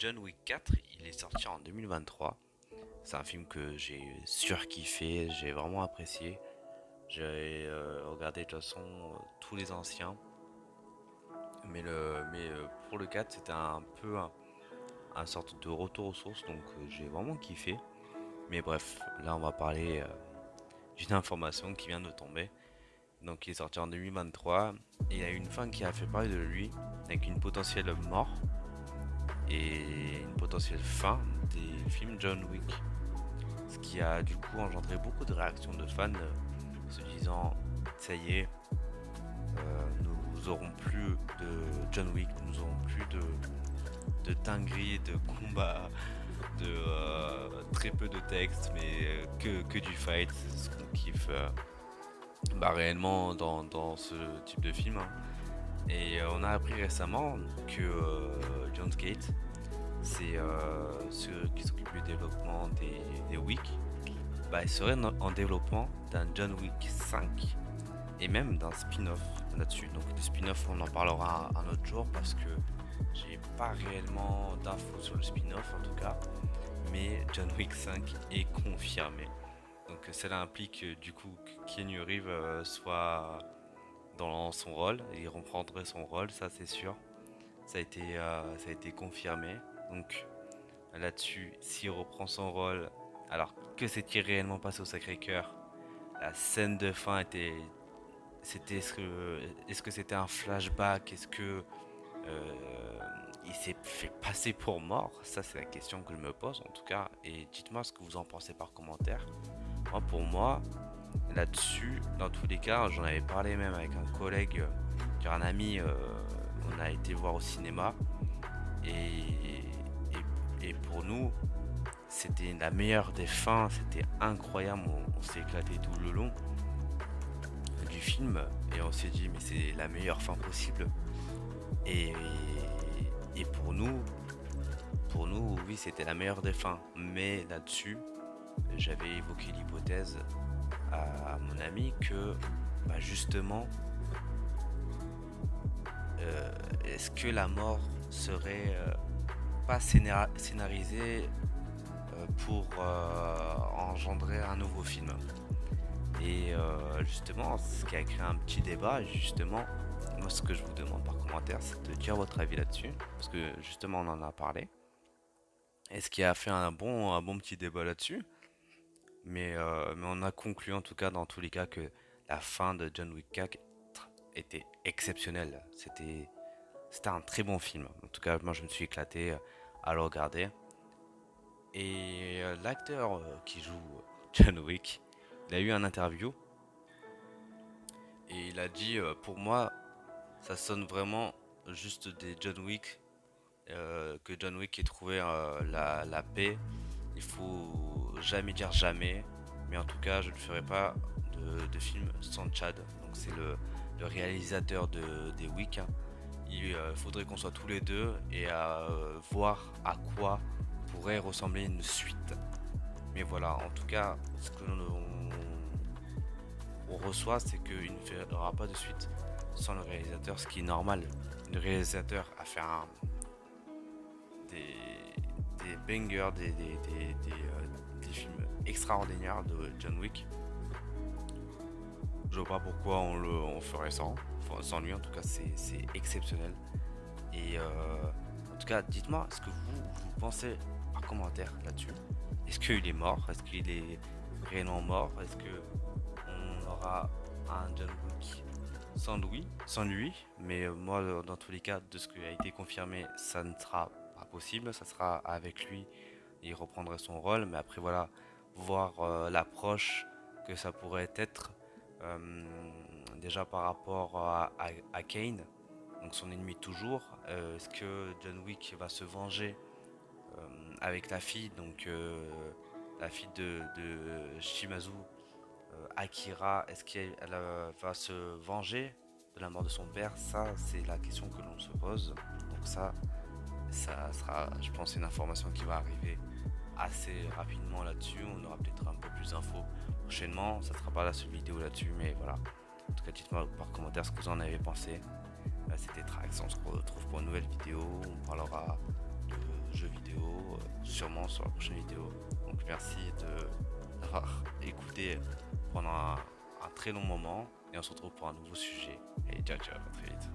John Wick 4, il est sorti en 2023. C'est un film que j'ai surkiffé, j'ai vraiment apprécié. J'ai regardé de toute façon tous les anciens, mais pour le 4, c'était un peu un sorte de retour aux sources, donc j'ai vraiment kiffé. Mais bref, là on va parler d'une information qui vient de tomber. Donc il est sorti en 2023 et il y a une fin qui a fait parler de lui avec une potentielle mort et une potentielle fin des films John Wick. Ce qui a du coup engendré beaucoup de réactions de fans se disant ça y est, nous aurons plus de John Wick, nous aurons plus de dingueries, de combats, de très peu de texte, mais que du fight, c'est ce qu'on kiffe réellement dans ce type de film, hein. Et on a appris récemment que Lionsgate, c'est ceux qui s'occupent du développement des Wick, il serait en développement d'un John Wick 5 et même d'un spin-off là-dessus. Donc le spin-off, on en parlera un autre jour parce que j'ai pas réellement d'infos sur le spin-off en tout cas, mais John Wick 5 est confirmé. Donc cela implique du coup que Keanu Reeves soit dans son rôle, il reprendrait son rôle, ça c'est sûr. Ça a été confirmé. Donc là-dessus, s'il reprend son rôle, alors que s'est-il réellement passé au Sacré-Cœur? La scène de fin était, c'était est-ce que c'était un flashback? Est-ce que il s'est fait passer pour mort? Ça, c'est la question que je me pose en tout cas. Et dites-moi ce que vous en pensez par commentaire. Moi, pour moi, là-dessus, dans tous les cas, j'en avais parlé même avec un collègue, un ami. On a été voir au cinéma et, et pour nous, c'était la meilleure des fins. C'était incroyable. On s'est éclaté tout le long du film et on s'est dit mais c'est la meilleure fin possible. Et, et pour nous, oui, c'était la meilleure des fins. Mais là-dessus, j'avais évoqué l'hypothèse à mon ami que justement, est-ce que la mort serait pas scénarisée pour engendrer un nouveau film? Et justement, ce qui a créé un petit débat, et justement, moi ce que je vous demande par commentaire, c'est de dire votre avis là-dessus, parce que justement on en a parlé. Et ce qui a fait un bon petit débat là-dessus, mais on a conclu en tout cas dans tous les cas que la fin de John Wick 4 était exceptionnelle. C'était un très bon film. En tout cas, moi je me suis éclaté à le regarder. Et l'acteur qui joue John Wick, il a eu un interview et il a dit pour moi ça sonne vraiment juste des John Wick, que John Wick ait trouvé la paix. Il faut jamais dire jamais, mais en tout cas je ne ferai pas de film sans Chad. Donc c'est le réalisateur des Wick, hein. Il faudrait qu'on soit tous les deux et à voir à quoi pourrait ressembler une suite. Mais voilà, en tout cas, ce que on reçoit, c'est qu'il ne fera pas de suite sans le réalisateur, ce qui est normal. Le réalisateur a fait des, des bangers, des films extraordinaires de John Wick. Je vois pas pourquoi on ferait sans lui. En tout cas, c'est exceptionnel. Et en tout cas, dites-moi ce que vous pensez par commentaire là-dessus. Est-ce qu'il est mort? Est-ce qu'il est réellement mort? Est-ce que on aura un John Wick sans lui? Mais moi, dans tous les cas, de ce qui a été confirmé, ça ne sera pas possible. Ça sera avec lui. Il reprendrait son rôle. Mais après, voilà, voir l'approche que ça pourrait être euh, déjà par rapport à Kane, donc son ennemi toujours. Est-ce que John Wick va se venger avec la fille, donc la fille de Shimazu, Akira? Est-ce qu'elle va se venger de la mort de son père? Ça, c'est la question que l'on se pose. Donc ça sera, je pense, une information qui va arriver assez rapidement là-dessus. On aura peut-être un peu plus d'infos prochainement. Ça sera pas la seule vidéo là-dessus, mais voilà. En tout cas, dites-moi par commentaire ce que vous en avez pensé. C'était Trax, on se retrouve pour une nouvelle vidéo. On parlera de jeux vidéo sûrement sur la prochaine vidéo. Donc merci d'avoir écouté pendant un très long moment et on se retrouve pour un nouveau sujet. Et ciao ciao, à très vite.